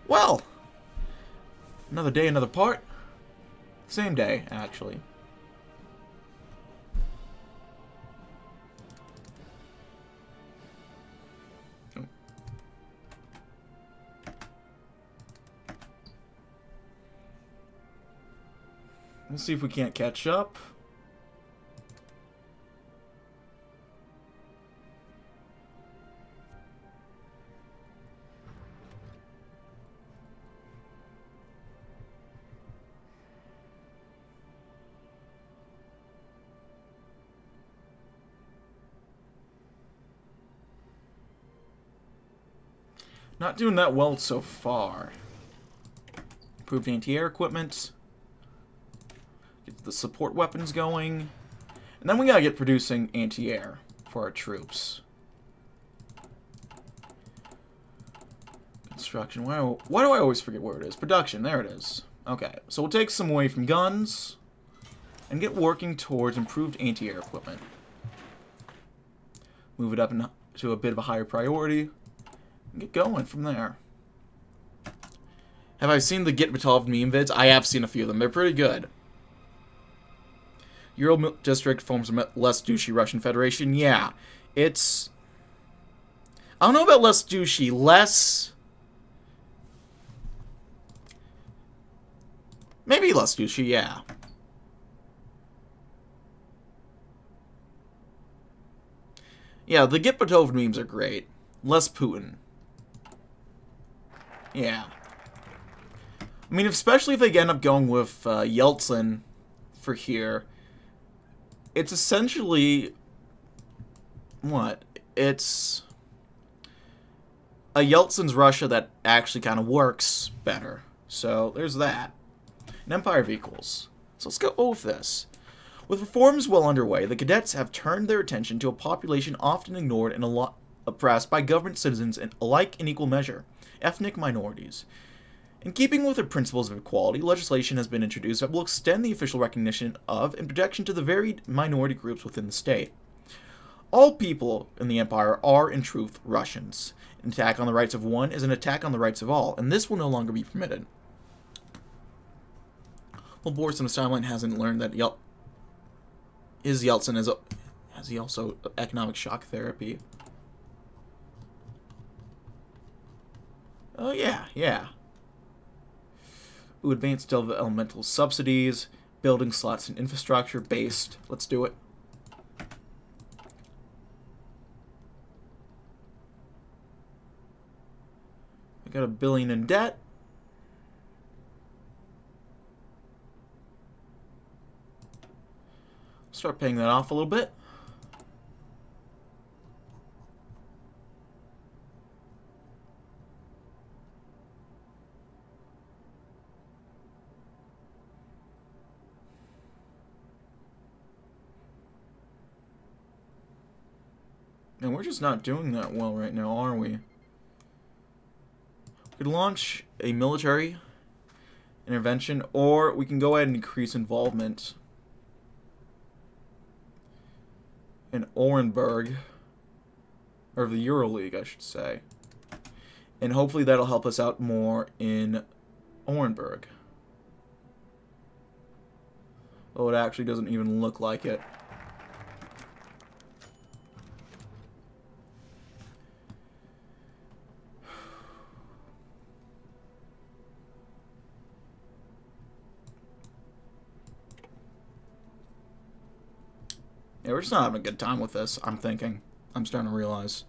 Well, another day, another part. Same day, actually. We'll see if we can't catch up. Not doing that well so far. Improved anti-air equipment. Get the support weapons going. And then we gotta get producing anti-air for our troops. Construction. Why do I always forget where it is? Production. There it is. Okay. So we'll take some away from guns and get working towards improved anti-air equipment. Move it up to a bit of a higher priority. And get going from there. Have I seen the Get Batalv meme vids? I have seen a few of them. They're pretty good. Ural District forms a less douchey Russian Federation. Yeah, it's... I don't know about less douchey. Maybe less douchey, yeah. Yeah, the Get Batalv memes are great. Less Putin. Yeah. I mean, especially if they end up going with Yeltsin for here. It's essentially... what? It's a Yeltsin's Russia that actually kind of works better. So, there's that. An empire of equals. So let's go over this. With reforms well underway, the cadets have turned their attention to a population often ignored and oppressed by government citizens alike in equal measure. Ethnic minorities. In keeping with the principles of equality, legislation has been introduced that will extend the official recognition of and protection to the varied minority groups within the state. All people in the empire are, in truth, Russians. An attack on the rights of one is an attack on the rights of all, and this will no longer be permitted. Well, Boris on his timeline hasn't learned that Yeltsin has he also economic shock therapy? Oh, yeah. Ooh, advanced developmental subsidies, building slots and infrastructure based. Let's do it. I got $1 billion in debt. Start paying that off a little bit. And we're just not doing that well right now, are we? We could launch a military intervention, or we can go ahead and increase involvement in Orenburg, or the Euro League, I should say. And hopefully that'll help us out more in Orenburg. Oh, it actually doesn't even look like it. Yeah, we're just not having a good time with this, I'm thinking. I'm starting to realize.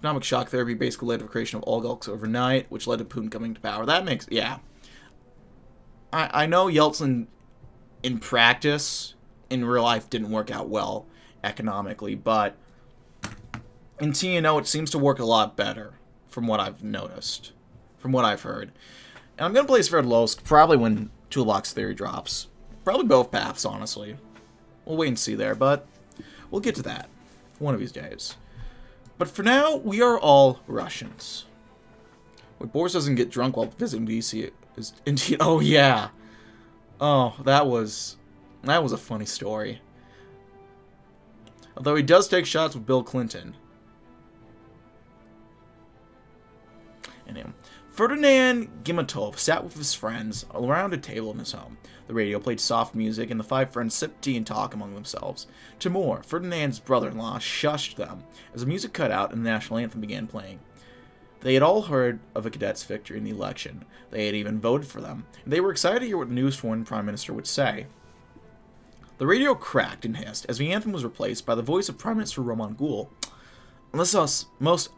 Economic shock therapy basically led to the creation of oligarchs overnight, which led to Putin coming to power. That makes... yeah. I know Yeltsin, in practice, in real life, didn't work out well economically, but in TNO, it seems to work a lot better, from what I've noticed. From what I've heard. And I'm going to play Sverdlovsk probably when Toolbox Theory drops. Probably both paths, honestly. We'll wait and see there, but... we'll get to that one of these days. But for now, we are all Russians. What Boris doesn't get drunk while visiting DC is India. Oh, yeah. Oh, that was a funny story. Although he does take shots with Bill Clinton. Anyway, Ferdinand Gimatov sat with his friends around a table in his home. The radio played soft music, and the five friends sipped tea and talked among themselves. Timur, Ferdinand's brother-in-law, shushed them as the music cut out and the national anthem began playing. They had all heard of a cadet's victory in the election. They had even voted for them, and they were excited to hear what the new sworn prime minister would say. The radio cracked and hissed as the anthem was replaced by the voice of Prime Minister Roman Gul. On this most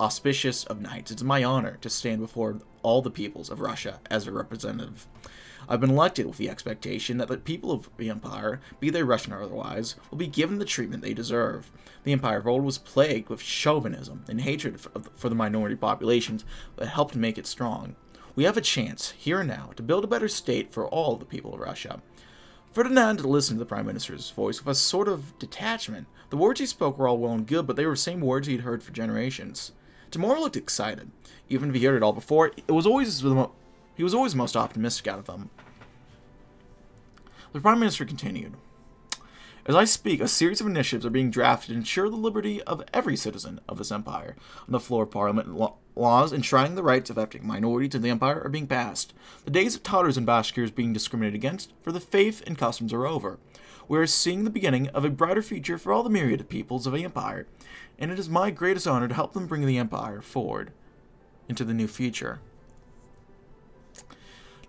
auspicious of nights, it's my honor to stand before all the peoples of Russia as a representative. I've been elected with the expectation that the people of the Empire, be they Russian or otherwise, will be given the treatment they deserve. The Empire of old was plagued with chauvinism and hatred for the minority populations that helped make it strong. We have a chance, here and now, to build a better state for all the people of Russia. Ferdinand listened to the Prime Minister's voice with a sort of detachment. The words he spoke were all well and good, but they were the same words he'd heard for generations. Timur looked excited. Even if he heard it all before, he was always the most optimistic out of them. The Prime Minister continued. As I speak, a series of initiatives are being drafted to ensure the liberty of every citizen of this empire. On the floor of Parliament, laws enshrining the rights of ethnic minorities in the empire are being passed. The days of Tatars and Bashkirs being discriminated against for the faith and customs are over. We are seeing the beginning of a brighter future for all the myriad of peoples of the empire, and it is my greatest honor to help them bring the empire forward into the new future.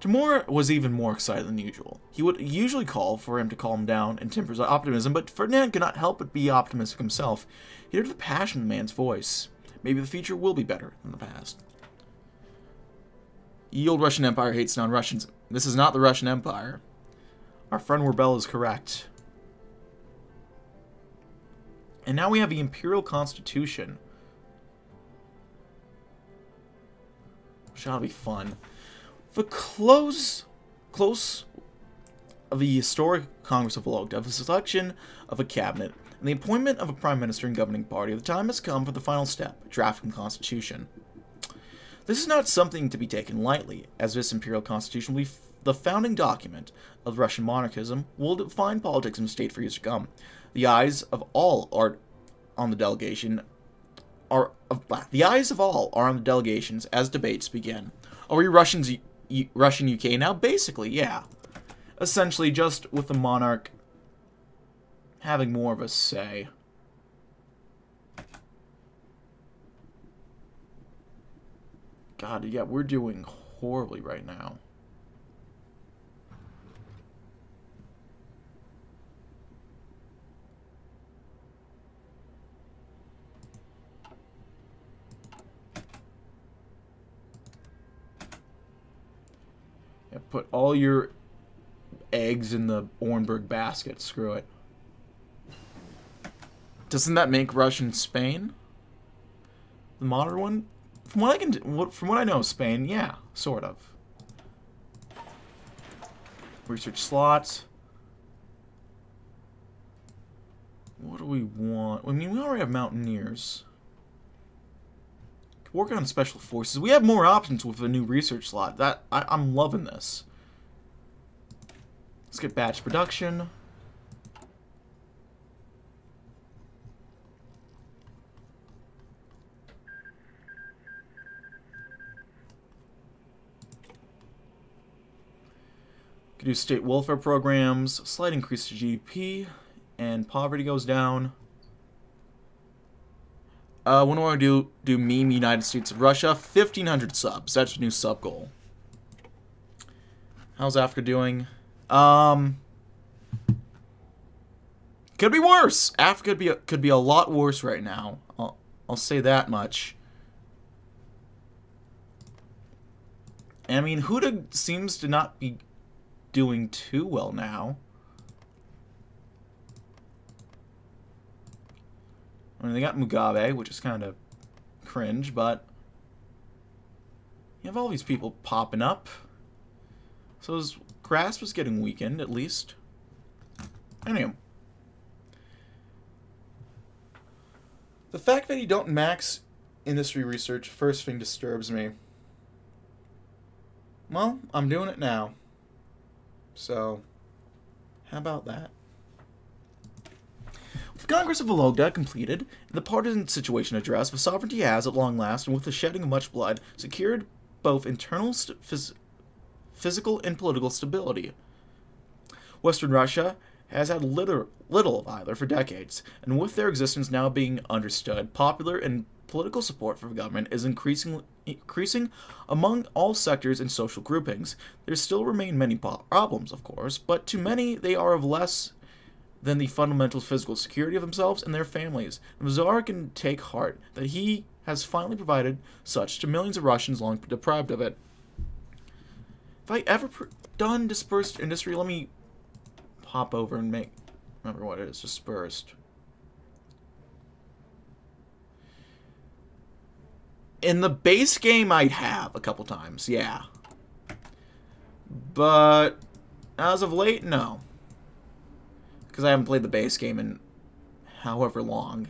Timur was even more excited than usual. He would usually call for him to calm down and temper his optimism, but Ferdinand could not help but be optimistic himself. He heard the passion in the man's voice. Maybe the future will be better than the past. Ye old Russian Empire hates non-Russians. This is not the Russian Empire. Our friend Warbel is correct. And now we have the Imperial Constitution. Which ought to be fun. The close of the historic Congress of Vologda, the selection of a cabinet, and the appointment of a prime minister and governing party, the time has come for the final step, drafting the Constitution. This is not something to be taken lightly, as this Imperial Constitution will be the founding document of Russian monarchism, will define politics in the state for years to come. The eyes of all are on the delegations as debates begin. Are we Russian UK now? Basically, yeah. Essentially, just with the monarch having more of a say. God, yeah, we're doing horribly right now. Yeah, put all your eggs in the Orenburg basket. Screw it. Doesn't that make Russian Spain? The modern one? From what I know of Spain, yeah, sort of. Research slots. What do we want? I mean, we already have mountaineers. Work on special forces. We have more options with the new research slot. I'm loving this. Let's get batch production. Could do state welfare programs, slight increase to GDP, and poverty goes down. When do I do meme United States of Russia? 1,500 subs. That's the new sub goal. How's Africa doing? Could be worse. Africa could be a lot worse right now. I'll say that much. And I mean, Huda seems to not be doing too well now. I mean, they got Mugabe, which is kind of cringe, but you have all these people popping up. So his grasp was getting weakened, at least. Anyway. The fact that you don't max industry research first thing disturbs me. Well, I'm doing it now. So, how about that? With the Congress of Vologda completed, and the partisan situation addressed, the sovereignty has, at long last, and with the shedding of much blood, secured both internal physical and political stability. Western Russia has had little of either for decades, and with their existence now being understood, popular and political support for the government is increasing among all sectors and social groupings. There still remain many problems, of course, but to many they are of less than the fundamental physical security of themselves and their families. The Tsar can take heart that he has finally provided such to millions of Russians long deprived of it. Have I ever done dispersed industry? Let me hop over and remember what it is. Dispersed. In the base game, I'd have a couple times, yeah. But as of late, no. Because I haven't played the base game in however long.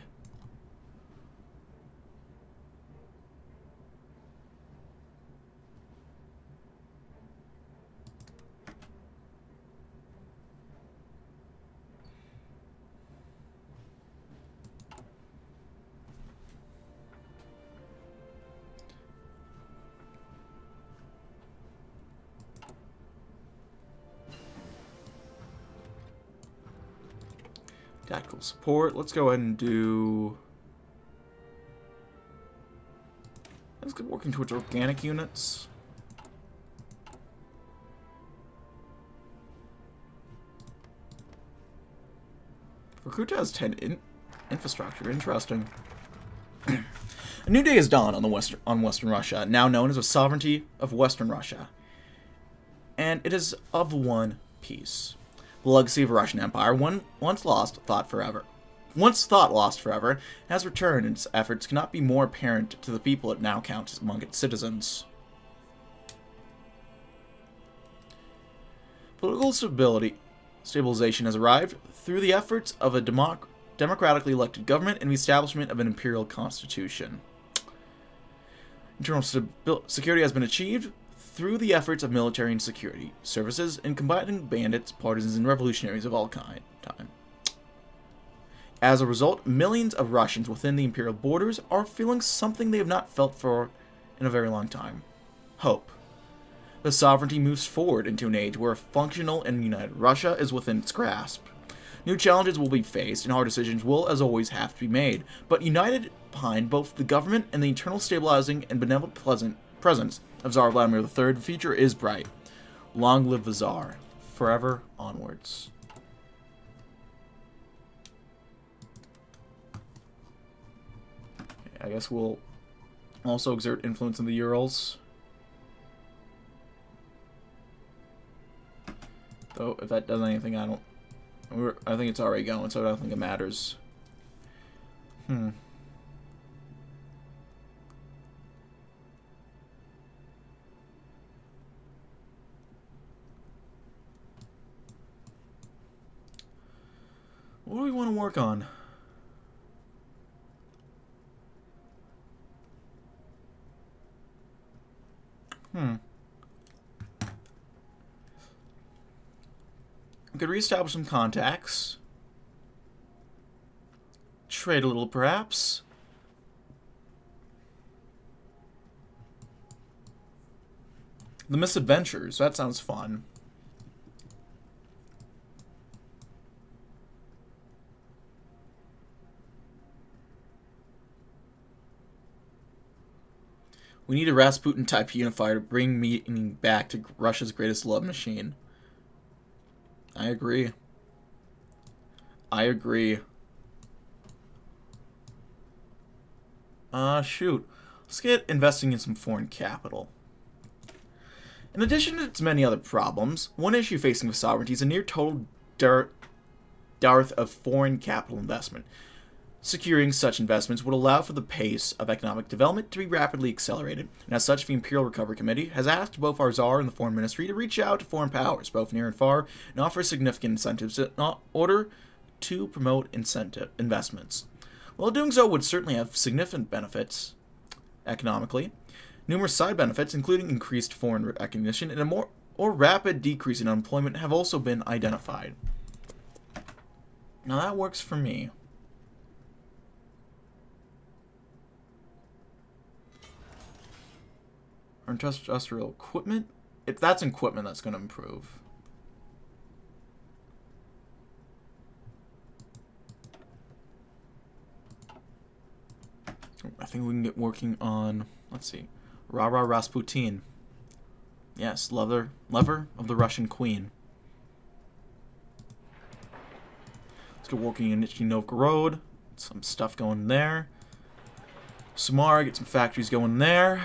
Tactical support. Let's go ahead and do... Let's get working towards organic units. Vyatka has 10 infrastructure. Interesting. A new day has dawned on Western Russia, now known as the sovereignty of Western Russia. And it is of one piece. The legacy of the Russian Empire, once thought lost forever, has returned, and its efforts cannot be more apparent to the people it now counts among its citizens. Political stabilization has arrived through the efforts of a democratically elected government and the establishment of an imperial constitution. Internal security has been achieved through the efforts of military and security services in combating bandits, partisans, and revolutionaries of all time. As a result, millions of Russians within the imperial borders are feeling something they have not felt for in a very long time: hope. The sovereignty moves forward into an age where a functional and united Russia is within its grasp. New challenges will be faced, and hard decisions will, as always, have to be made, but united behind both the government and the internal stabilizing and benevolent presence of Tsar Vladimir III, the future is bright. Long live the Tsar. Forever onwards. Okay, I guess we'll also exert influence in the Urals. Though, if that does anything, I think it's already going, so I don't think it matters. What do we want to work on? We could reestablish some contacts. Trade a little, perhaps. The Misadventures. That sounds fun. We need a Rasputin-type unifier to bring meaning back to Russia's greatest love machine. I agree. I agree. Shoot. Let's get investing in some foreign capital. In addition to its many other problems, one issue facing the sovereignty is a near total dearth of foreign capital investment. Securing such investments would allow for the pace of economic development to be rapidly accelerated, and as such, the Imperial Recovery Committee has asked both our Tsar and the Foreign Ministry to reach out to foreign powers, both near and far, and offer significant incentives in order to promote investments. While doing so would certainly have significant benefits economically, numerous side benefits, including increased foreign recognition and a more rapid decrease in unemployment, have also been identified. Now that works for me. Or industrial equipment? If that's equipment, that's going to improve. I think we can get working on, let's see, Rara Rasputin. Yes, lover of the Russian Queen. Let's get working in Nizhny Novgorod. Some stuff going there. Samara, get some factories going there.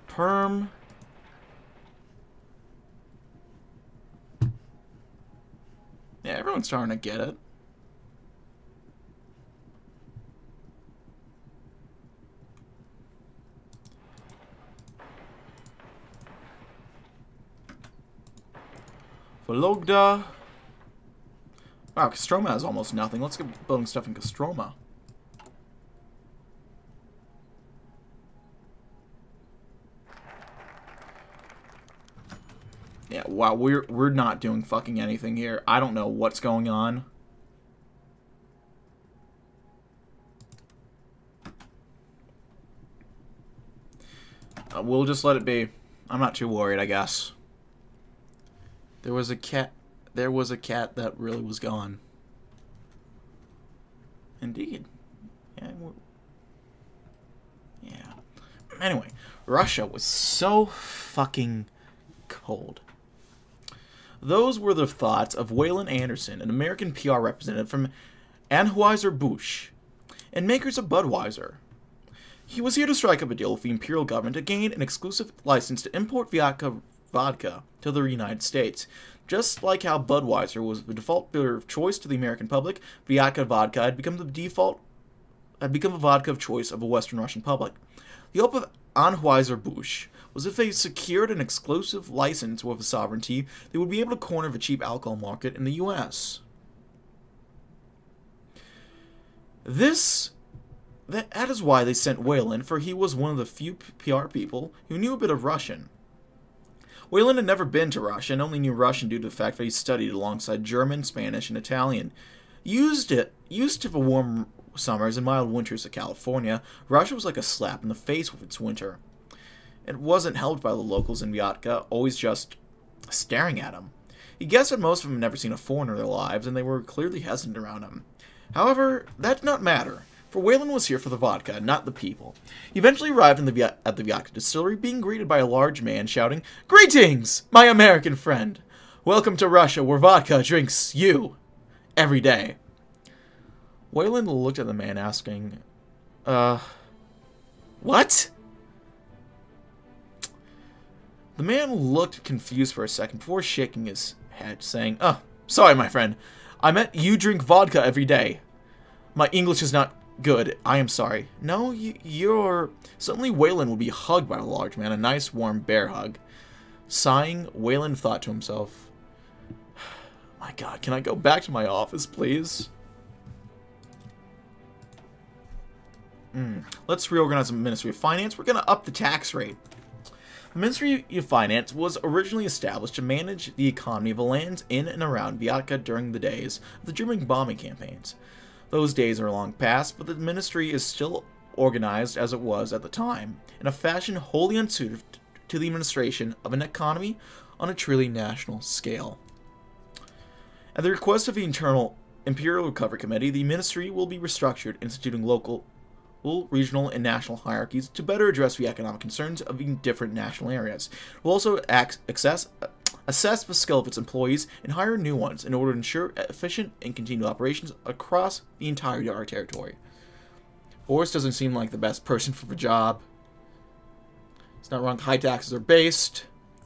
Perm. Yeah, everyone's starting to get it. Vologda. Wow, Kostroma has almost nothing. Let's get building stuff in Kostroma. Yeah, wow, we're not doing fucking anything here. I don't know what's going on. We'll just let it be. I'm not too worried, I guess. There was a cat that really was gone. Indeed. Yeah. Anyway, Russia was so fucking cold. Those were the thoughts of Waylon Anderson, an American PR representative from Anheuser-Busch, and makers of Budweiser. He was here to strike up a deal with the imperial government to gain an exclusive license to import Vyatka vodka to the United States. Just like how Budweiser was the default beer of choice to the American public, Vyatka vodka had become the vodka of choice of the Western Russian public. The hope of Anheuser-Busch was if they secured an exclusive license with a sovereignty, they would be able to corner the cheap alcohol market in the U.S. That is why they sent Waylon, for he was one of the few PR people who knew a bit of Russian. Waylon had never been to Russia and only knew Russian due to the fact that he studied alongside German, Spanish, and Italian. Used to the warm summers and mild winters of California, Russia was like a slap in the face with its winter. It wasn't helped by the locals in Vyatka, always just staring at him. He guessed that most of them had never seen a foreigner in their lives, and they were clearly hesitant around him. However, that did not matter, for Waylon was here for the vodka, not the people. He eventually arrived at the Vyatka distillery, being greeted by a large man shouting, "Greetings, my American friend! Welcome to Russia, where vodka drinks you every day." Waylon looked at the man, asking, what? The man looked confused for a second before shaking his head, saying, "Oh, sorry, my friend. I meant you drink vodka every day. My English is not good. I am sorry." "No, you're..." Suddenly, Waylon would be hugged by the large man, a nice, warm bear hug. Sighing, Waylon thought to himself, "My God, can I go back to my office, please?" Let's reorganize the Ministry of Finance. We're going to up the tax rate. The Ministry of Finance was originally established to manage the economy of the lands in and around Vyatka during the days of the German bombing campaigns. Those days are long past, but the ministry is still organized as it was at the time, in a fashion wholly unsuited to the administration of an economy on a truly national scale. At the request of the Imperial Recovery Committee, the ministry will be restructured, instituting local, regional, and national hierarchies to better address the economic concerns of the different national areas. It will also assess the skill of its employees and hire new ones in order to ensure efficient and continued operations across the entire territory. Boris doesn't seem like the best person for the job. It's not wrong. High taxes are based.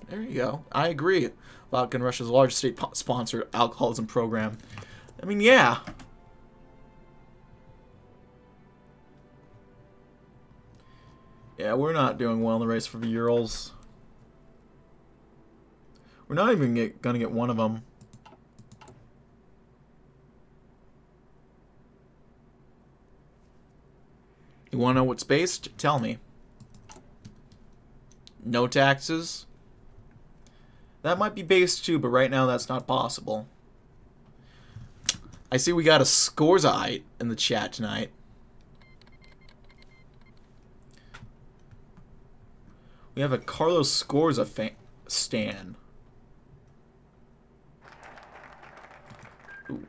There you go. I agree. Vodka in Russia's largest state-sponsored alcoholism program. I mean, yeah. Yeah, we're not doing well in the race for the Urals. We're not even gonna get one of them. You wanna know what's based? Tell me. No taxes? That might be based too, but right now that's not possible. I see we got a Scorzite in the chat tonight. We have a Carlos Scorza stan. Ooh.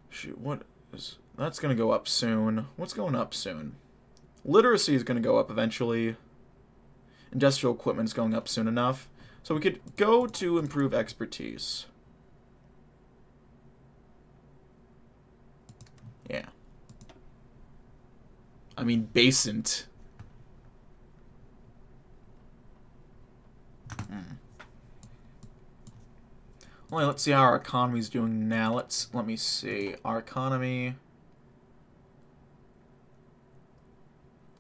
Shoot, what is... That's going to go up soon. What's going up soon? Literacy is going to go up eventually. Industrial equipment is going up soon enough. So we could go to improve expertise. Yeah. I mean, basint. Well, let's see how our economy's doing now. Let me see. Our economy...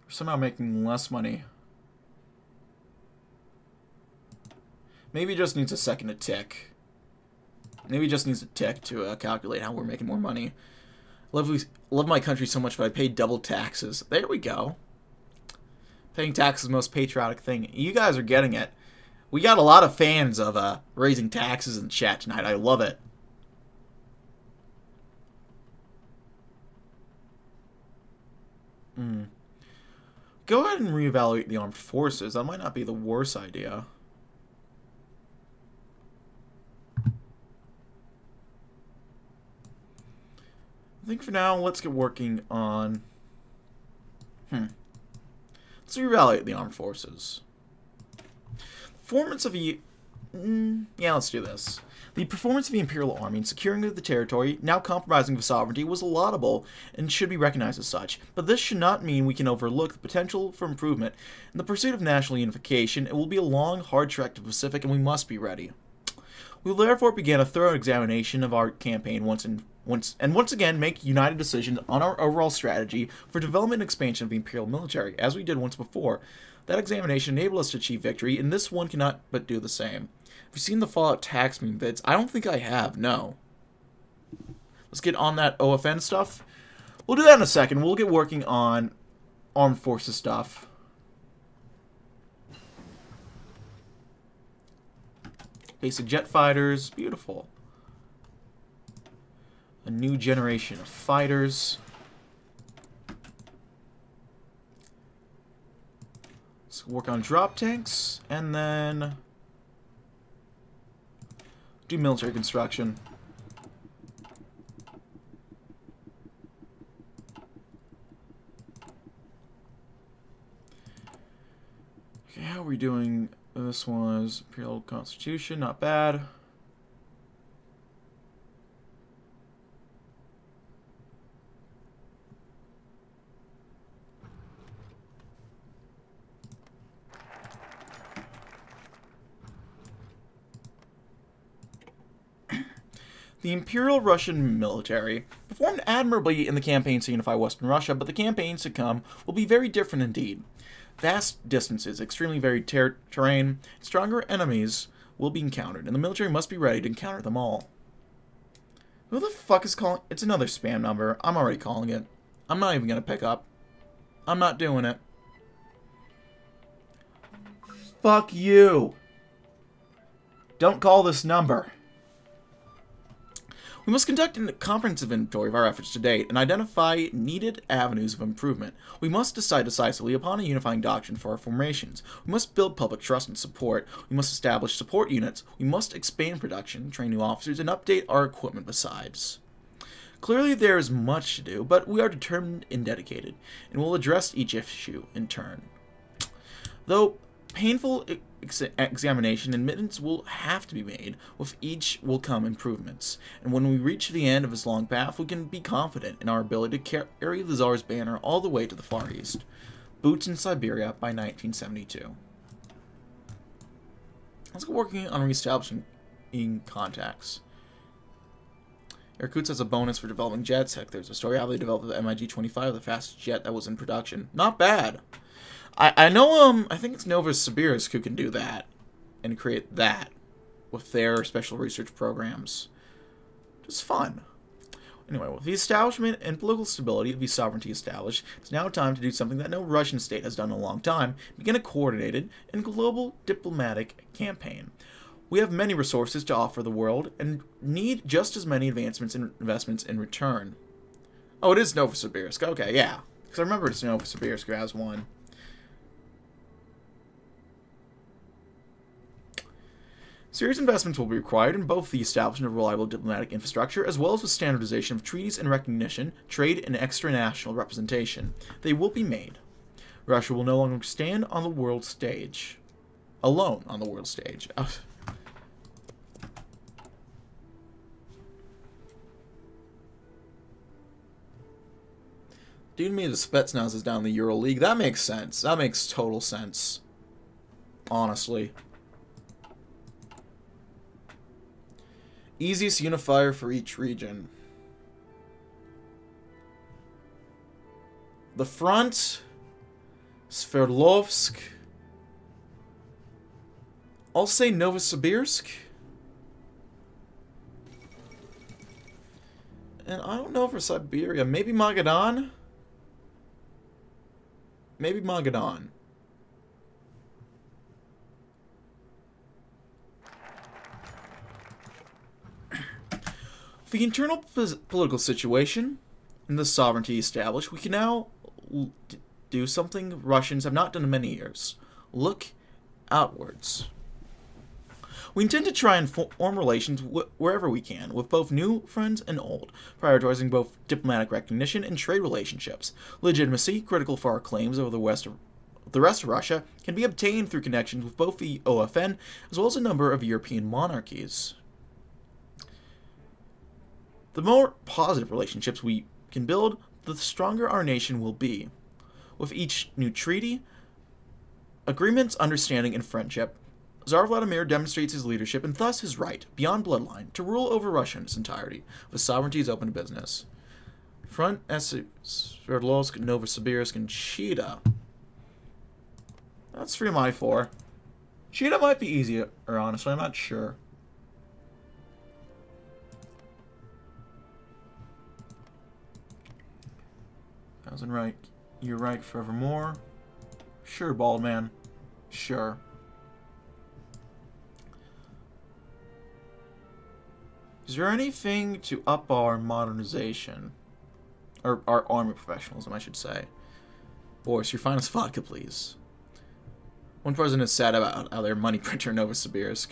We're somehow making less money. Maybe it just needs a second to tick. Maybe it just needs a tick to calculate how we're making more money. Love my country so much, but I pay double taxes. There we go. Paying taxes is the most patriotic thing. You guys are getting it. We got a lot of fans of raising taxes in the chat tonight. I love it. Go ahead and reevaluate the armed forces. That might not be the worst idea. I think for now, let's get working on... Let's reevaluate the armed forces. Performance of the... yeah, let's do this. The performance of the Imperial Army in securing the territory, now compromising the sovereignty, was laudable and should be recognized as such. But this should not mean we can overlook the potential for improvement. In the pursuit of national unification, it will be a long, hard trek to the Pacific, and we must be ready. We will therefore begin a thorough examination of our campaign once again make united decisions on our overall strategy for development and expansion of the Imperial military, as we did once before. That examination enabled us to achieve victory, and this one cannot but do the same. Have you seen the Fallout tax meme vids? I don't think I have, no. Let's get on that OFN stuff. We'll do that in a second. We'll get working on armed forces stuff. Basic jet fighters, beautiful. A new generation of fighters. Let's work on drop tanks, and then do military construction. Okay, how are we doing? This was Imperial Constitution, not bad. The Imperial Russian military performed admirably in the campaigns to unify Western Russia, but the campaigns to come will be very different indeed. Vast distances, extremely varied terrain, stronger enemies will be encountered, and the military must be ready to encounter them all. Who the fuck is calling? It's another spam number. I'm already calling it. I'm not even going to pick up. I'm not doing it. Fuck you. Don't call this number. We must conduct a comprehensive inventory of our efforts to date and identify needed avenues of improvement. We must decide decisively upon a unifying doctrine for our formations. We must build public trust and support. We must establish support units. We must expand production, train new officers, and update our equipment besides. Clearly there is much to do, but we are determined and dedicated, and will address each issue in turn. Though painful examination and admittance will have to be made, with each will come improvements, and when we reach the end of this long path, we can be confident in our ability to carry the Tsar's banner all the way to the Far East. Boots in Siberia by 1972. Let's go working on reestablishing contacts. Irkutsk has a bonus for developing jets. Heck, there's a story how they developed the MiG-25, the fastest jet that was in production. Not bad. I know, I think it's Novosibirsk who can do that and create that with their special research programs. Just fun. Anyway, with the establishment and political stability of the sovereignty established, it's now time to do something that no Russian state has done in a long time, begin a coordinated and global diplomatic campaign. We have many resources to offer the world and need just as many advancements and investments in return. Oh, it is Novosibirsk. Okay, yeah. Because I remember it's Novosibirsk as one. Serious investments will be required in both the establishment of reliable diplomatic infrastructure as well as the standardization of treaties and recognition, trade, and extranational representation. They will be made. Russia will no longer stand on the world stage. Alone on the world stage. Dude, me the Spetsnaz is down in the Euro League. That makes sense. That makes total sense. Honestly. Easiest unifier for each region. The front. Sverdlovsk. I'll say Novosibirsk. And I don't know for Siberia. Maybe Magadan? Maybe Magadan. The internal political situation and the sovereignty established, we can now do something Russians have not done in many years. Look outwards. We intend to try and form relations wherever we can, with both new friends and old, prioritizing both diplomatic recognition and trade relationships. Legitimacy, critical for our claims over the rest of Russia, can be obtained through connections with both the OFN as well as a number of European monarchies. The more positive relationships we can build, the stronger our nation will be. With each new treaty, agreements, understanding, and friendship, Tsar Vladimir demonstrates his leadership and thus his right, beyond bloodline, to rule over Russia in its entirety, with sovereignty is open to business. Front Sverdlovsk, Novosibirsk, and Chita. That's 3 of my 4. Chita might be easier, honestly, I'm not sure. Thousand right. You're right forevermore. Sure, bald man. Sure. Is there anything to up our modernization? Or our army professionalism, I should say. Boris, your finest vodka, please. One president is sad about how their money printer in Novosibirsk.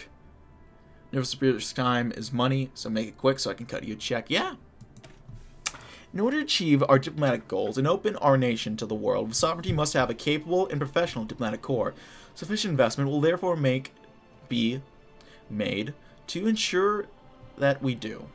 Novosibirsk time is money, so make it quick so I can cut you a check. Yeah. In order to achieve our diplomatic goals and open our nation to the world, sovereignty must have a capable and professional diplomatic corps. Sufficient investment will therefore be made to ensure that we do.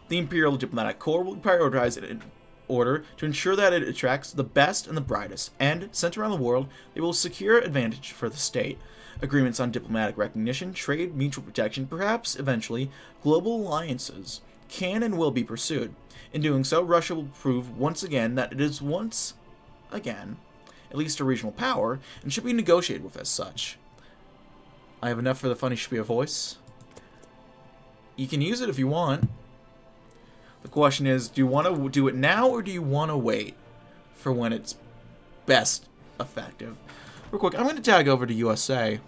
The Imperial Diplomatic Corps will prioritize it in order to ensure that it attracts the best and the brightest, and, sent around the world, they will secure advantage for the state. Agreements on diplomatic recognition, trade, mutual protection, perhaps, eventually, global alliances can and will be pursued. In doing so, Russia will prove once again that it is at least a regional power, and should be negotiated with as such. I have enough for the funny Shpia voice. You can use it if you want. The question is, do you want to do it now, or do you want to wait for when it's best effective? Real quick, I'm going to tag over to USA.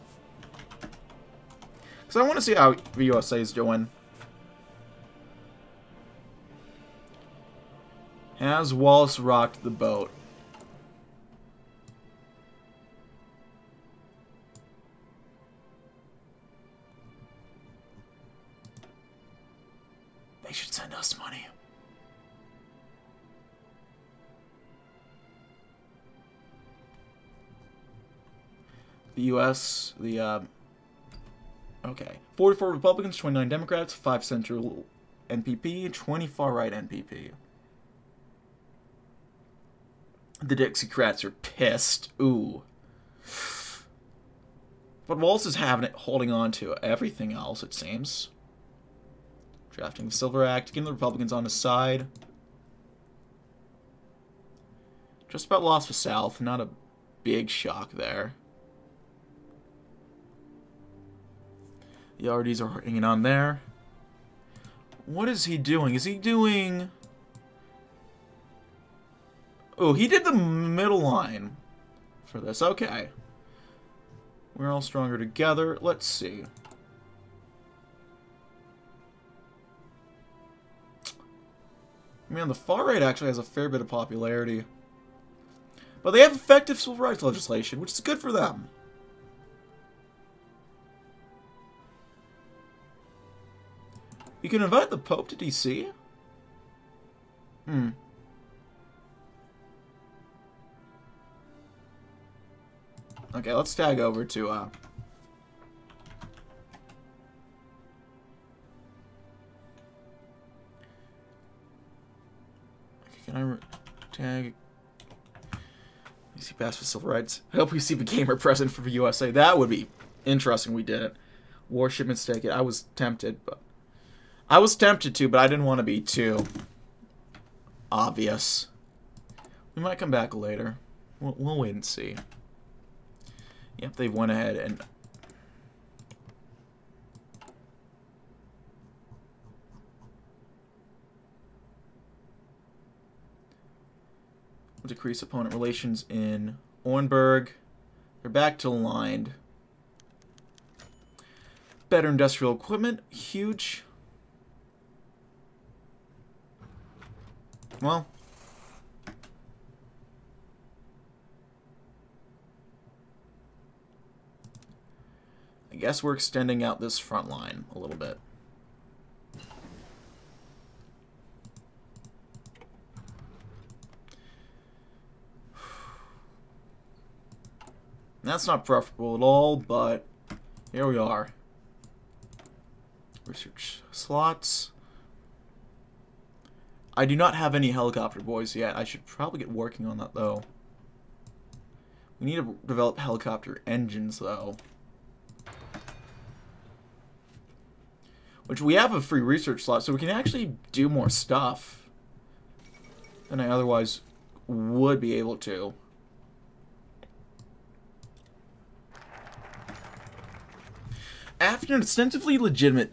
Because I want to see how the USA is doing. Has Wallace rocked the boat? They should send us money. The U.S., okay. 44 Republicans, 29 Democrats, 5 Central NPP, 20 far-right NPP. The Dixiecrats are pissed. Ooh. But Wallace is holding on to everything else, it seems. Drafting the Silver Act, getting the Republicans on his side. Just about lost the South. Not a big shock there. The RDs are hanging on there. What is he doing? Is he doing... Oh, he did the middle line for this. Okay. We're all stronger together. Let's see. I mean, the far right actually has a fair bit of popularity. But they have effective civil rights legislation, which is good for them. You can invite the Pope to DC? Okay, let's tag over to, Can I tag... PC Pass for Civil Rights. I hope we see the gamer present for the USA. That would be interesting. We did it. War shipments take it. I was tempted, but... I was tempted to, but I didn't want to be too obvious. We might come back later. We'll wait and see. Yep, they went ahead and... decrease opponent relations in Orenburg. They're back to aligned. Better industrial equipment. Huge. Well. I guess we're extending out this front line a little bit. That's not preferable at all, but here we are. Research slots. I do not have any helicopter boys yet. I should probably get working on that, though. We need to develop helicopter engines, though. Which we have a free research slot, so we can actually do more stuff than I otherwise would be able to. As an ostensibly legitimate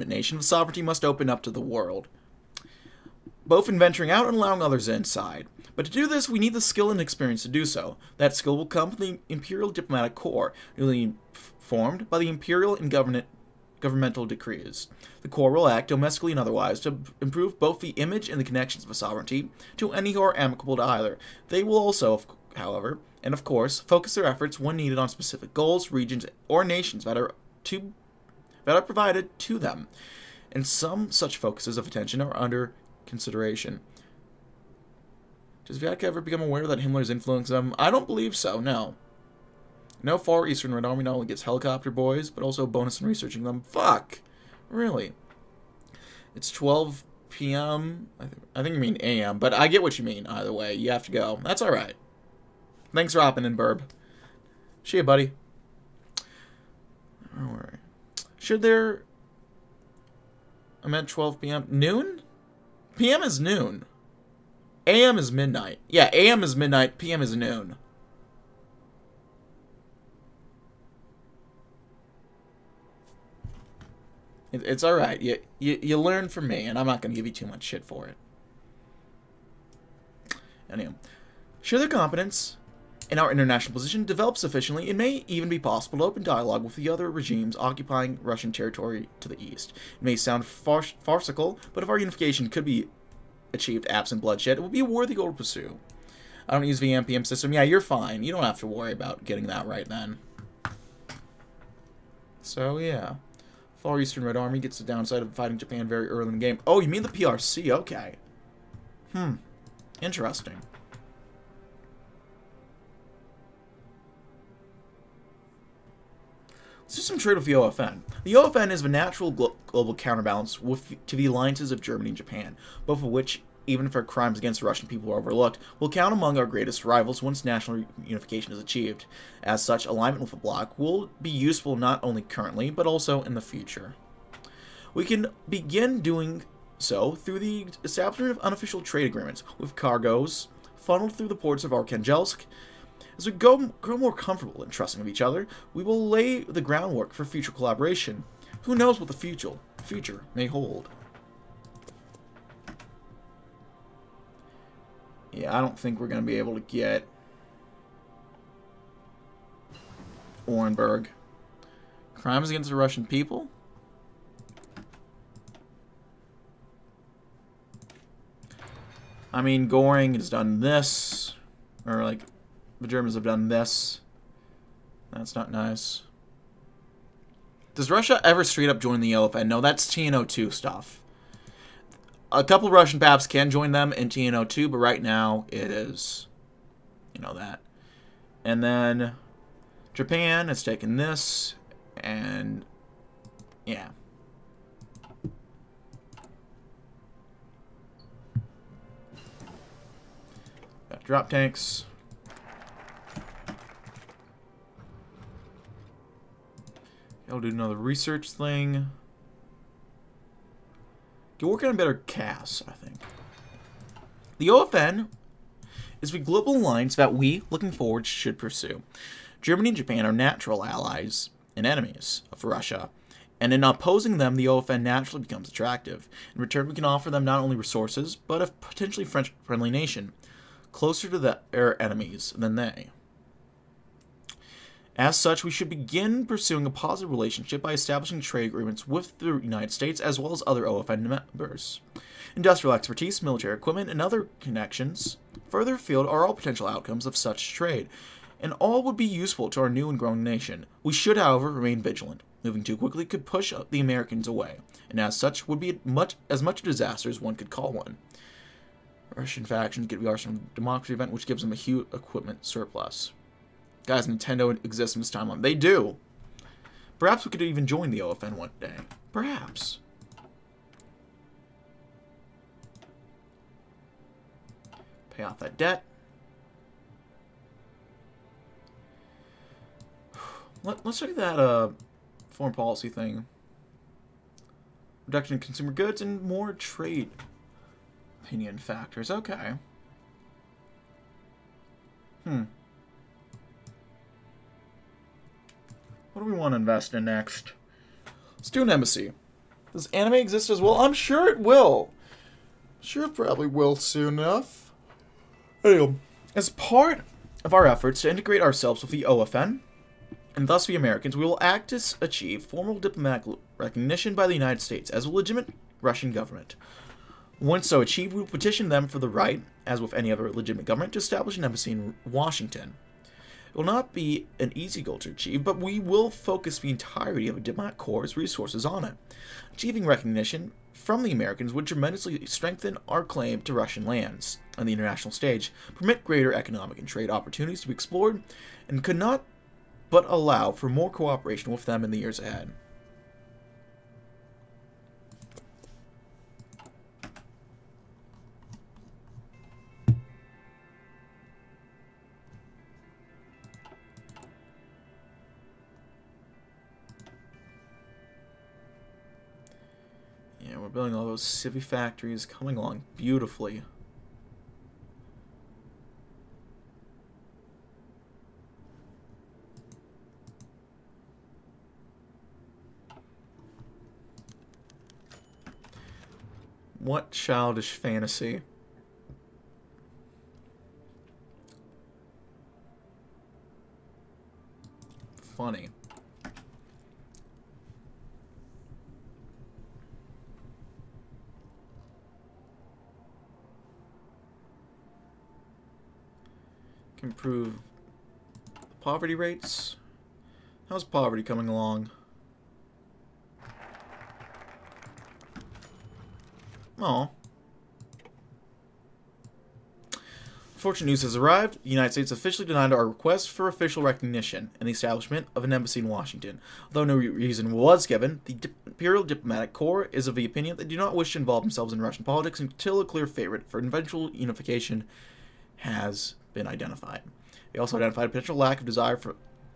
nation, sovereignty must open up to the world, both in venturing out and allowing others inside. But to do this, we need the skill and experience to do so. That skill will come from the Imperial Diplomatic Corps, newly formed by the Imperial and governmental decrees. The Corps will act, domestically and otherwise, to improve both the image and the connections of a sovereignty to any who are amicable to either. They will also, however, and of course, focus their efforts when needed on specific goals, regions, or nations that are provided to them. And some such focuses of attention are under consideration. Does Vyatka ever become aware that Himmler's influenced them? I don't believe so, no. No Far Eastern Red Army not only gets helicopter boys, but also a bonus in researching them. Fuck! Really? It's 12 p.m. I think you mean a.m., but I get what you mean either way. You have to go. That's alright. Thanks for hopping in, Burb. See ya, buddy. Alright. Should there... I meant 12 p.m. Noon? p.m. is noon. a.m. is midnight. Yeah, a.m. is midnight, p.m. is noon. It's alright. You learn from me, and I'm not going to give you too much shit for it. Anyway. Should their competence in our international position develop sufficiently, it may even be possible to open dialogue with the other regimes occupying Russian territory to the east. It may sound farcical, but if our unification could be achieved absent bloodshed, it would be a worthy goal to pursue. I don't use the MPM system. Yeah, you're fine. You don't have to worry about getting that right then. So, yeah. Far Eastern Red Army gets the downside of fighting Japan very early in the game. Oh, you mean the PRC? Okay. Interesting. Let's do some trade with the OFN. The OFN is the natural global counterbalance to the alliances of Germany and Japan, both of which, even if our crimes against the Russian people are overlooked, will count among our greatest rivals once national unification is achieved. As such, alignment with the bloc will be useful not only currently, but also in the future. We can begin doing so through the establishment of unofficial trade agreements, with cargoes funneled through the ports of Arkhangelsk. As we grow more comfortable in trusting of each other, we will lay the groundwork for future collaboration. Who knows what the future may hold? Yeah, I don't think we're going to be able to get Orenburg. Crimes against the Russian people? I mean, Goring has done this. Or, like, the Germans have done this. That's not nice. Does Russia ever straight up join the OFN? No, that's TNO2 stuff. A couple Russian paps can join them in TNO2, but right now it is, you know, that. And then Japan has taken this, and yeah. Got drop tanks. I'll do another research thing. You're working on better CAS, I think. The OFN is the global alliance that we, looking forward, should pursue. Germany and Japan are natural allies and enemies of Russia, and in opposing them, the OFN naturally becomes attractive. In return, we can offer them not only resources, but a potentially French-friendly nation, closer to their enemies than they. As such, we should begin pursuing a positive relationship by establishing trade agreements with the United States as well as other OFN members. Industrial expertise, military equipment, and other connections further afield are all potential outcomes of such trade, and all would be useful to our new and growing nation. We should, however, remain vigilant. Moving too quickly could push the Americans away, and as such would be as much a disaster as one could call one. Russian factions get the Arsenal Democracy event, which gives them a huge equipment surplus. Guys, Nintendo exists in this timeline. They do. Perhaps we could even join the OFN one day. Perhaps. Pay off that debt. Let's look at that foreign policy thing. Reduction in consumer goods and more trade opinion factors. Okay. What do we want to invest in next? Let's do an embassy. Does anime exist as well? I'm sure it will. Sure it probably will soon enough. Anyway, as part of our efforts to integrate ourselves with the OFN, and thus the Americans, we will act to achieve formal diplomatic recognition by the United States as a legitimate Russian government. Once so achieved, we will petition them for the right, as with any other legitimate government, to establish an embassy in Washington. It will not be an easy goal to achieve, but we will focus the entirety of the diplomatic corps' resources on it. Achieving recognition from the Americans would tremendously strengthen our claim to Russian lands on the international stage, permit greater economic and trade opportunities to be explored, and could not but allow for more cooperation with them in the years ahead. Yeah, we're building all those civvy factories, coming along beautifully. What childish fantasy. Funny. Can improve poverty rates. How's poverty coming along? Oh. Fortunate news has arrived. The United States officially denied our request for official recognition and the establishment of an embassy in Washington. Although no reason was given, the Imperial Diplomatic Corps is of the opinion that they do not wish to involve themselves in Russian politics until a clear favorite for eventual unification has been identified. They also identified a potential lack of desire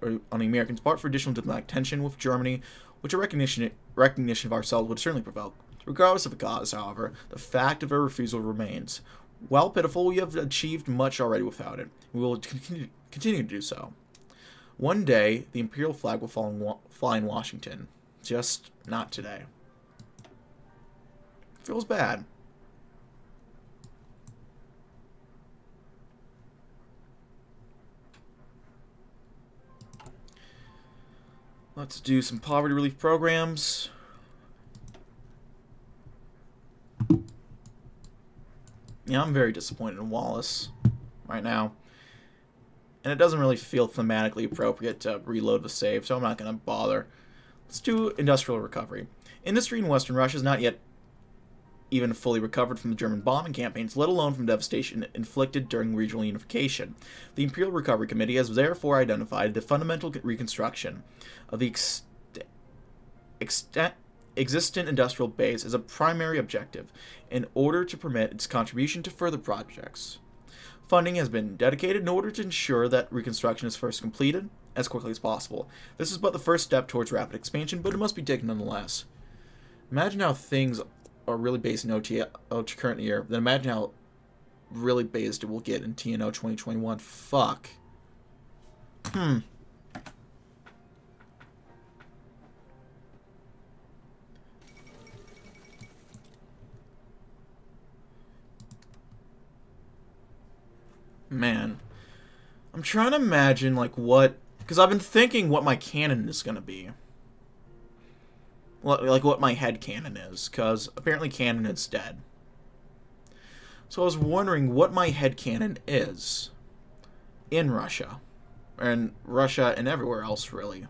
on the Americans' part for additional diplomatic tension with Germany, which a recognition of ourselves would certainly provoke. Regardless of the cause, however, the fact of our refusal remains. While pitiful, we have achieved much already without it. We will continue to do so. One day, the imperial flag will fly in Washington. Just not today. Feels bad. Let's do some poverty relief programs. Yeah, I'm very disappointed in Wallace right now. And it doesn't really feel thematically appropriate to reload the save, so I'm not going to bother. Let's do industrial recovery. Industry in Western Russia is not yet even fully recovered from the German bombing campaigns, let alone from devastation inflicted during regional unification. The Imperial Recovery Committee has therefore identified the fundamental reconstruction of the existent industrial base as a primary objective in order to permit its contribution to further projects. Funding has been dedicated in order to ensure that reconstruction is first completed as quickly as possible. This is but the first step towards rapid expansion, but it must be taken nonetheless. Imagine how things are really based in OT current year, then imagine how really based it will get in TNO 2021. Fuck. Man, I'm trying to imagine, like, what... Because I've been thinking what my canon is going to be. Like, what my head canon is. Because apparently canon is dead. So I was wondering what my head canon is. In Russia. And Russia and everywhere else, really.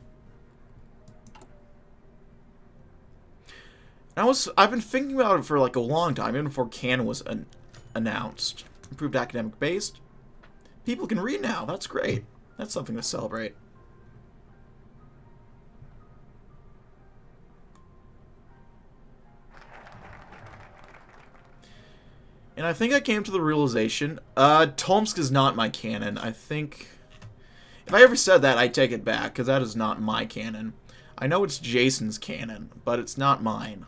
I've been thinking about it for, like, a long time. Even before canon was announced. Improved academic based. People can read now. That's great. That's something to celebrate. And I think I came to the realization, Tomsk is not my canon. I think... If I ever said that, I take it back, because that is not my canon. I know it's Jason's canon, but it's not mine.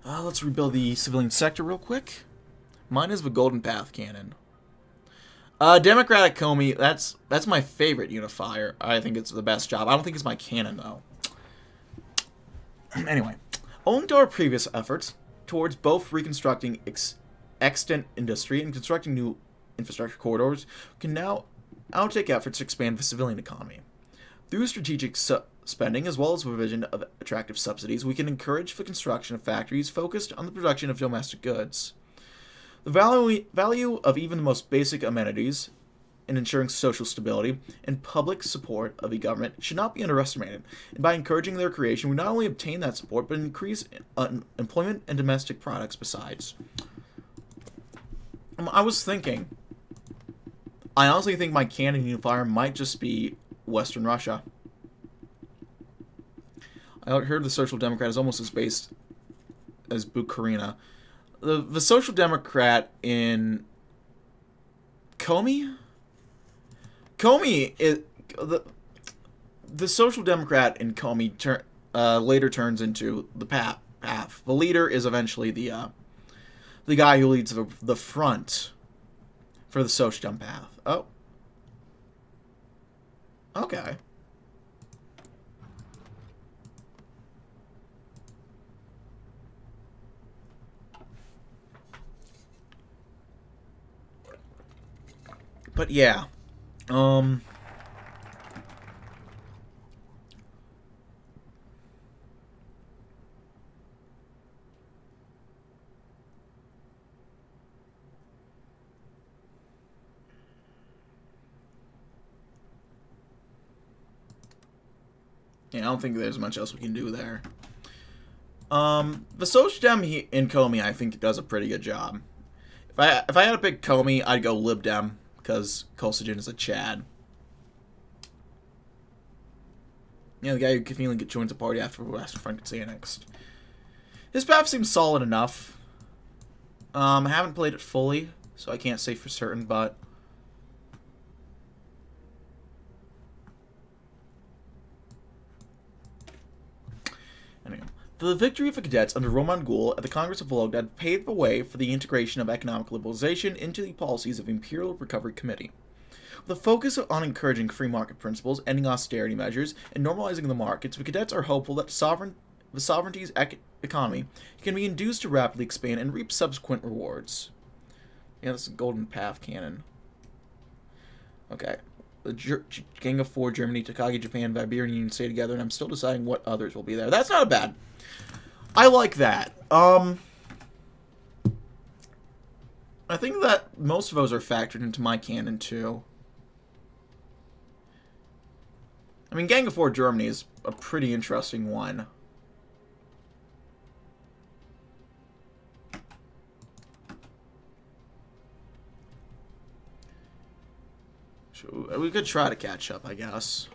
Let's rebuild the civilian sector real quick. Mine is the Golden Path cannon. Democratic HoI, that's my favorite unifier. I think it's the best job. I don't think it's my canon, though. Anyway, owing to our previous efforts towards both reconstructing extant industry and constructing new infrastructure corridors, we can now undertake efforts to expand the civilian economy. Through strategic spending, as well as the provision of attractive subsidies, we can encourage the construction of factories focused on the production of domestic goods. The value of even the most basic amenities in ensuring social stability and public support of the government should not be underestimated. And by encouraging their creation, we not only obtain that support, but increase employment and domestic products besides. I was thinking, I honestly think my canon unifier might just be Western Russia. I heard the Social Democrat is almost as based as Bukarina. The Social Democrat in Komi? Komi is the Social Democrat in Komi later turns into the path. The leader is eventually the guy who leads the front for the Social Dem path. Oh. Okay. But yeah, I don't think there's much else we can do there. The Social Dem in Komi, I think, does a pretty good job. If I had to pick Komi, I'd go Lib Dem, because Kosygin is a Chad. The guy who conveniently joins a party after Western Front gets annexed. His path seems solid enough. I haven't played it fully, so I can't say for certain, but... Anyway. The victory of the cadets under Roman Gul at the Congress of Vologda paved the way for the integration of economic liberalization into the policies of the Imperial Recovery Committee. With a focus on encouraging free market principles, ending austerity measures, and normalizing the markets, the cadets are hopeful that the sovereignty's economy can be induced to rapidly expand and reap subsequent rewards. Yeah, this is Golden Path Cannon. Okay. The Gang of Four, Germany, Takagi, Japan, Iberian Union stay together, and I'm still deciding what others will be there. That's not bad. I like that. I think that most of those are factored into my canon, too. I mean, Gang of Four Germany is a pretty interesting one. We could try to catch up, I guess.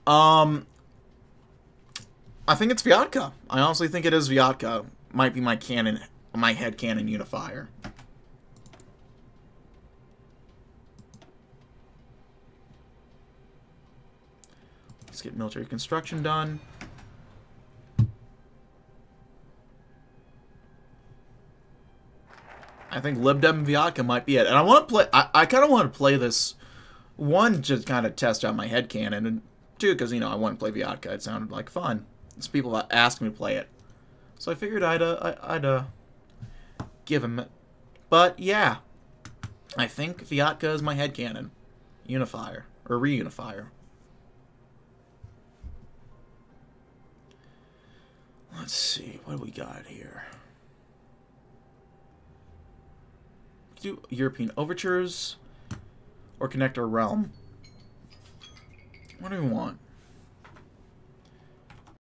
I think it's Vyatka. I honestly think it is Vyatka. Might be my canon, my headcanon unifier. Let's get military construction done. I think Libdem and Vyatka might be it. And I want to play... I kind of want to play this... One, just kind of test out my headcanon. And two, because, you know, I want to play Vyatka. It sounded like fun. It's people asked me to play it. So I figured I'd give him it. But, yeah. I think Vyatka is my headcanon. Unifier. Or reunifier. Let's see. What do we got here? Do European overtures or connect our realm. What do we want?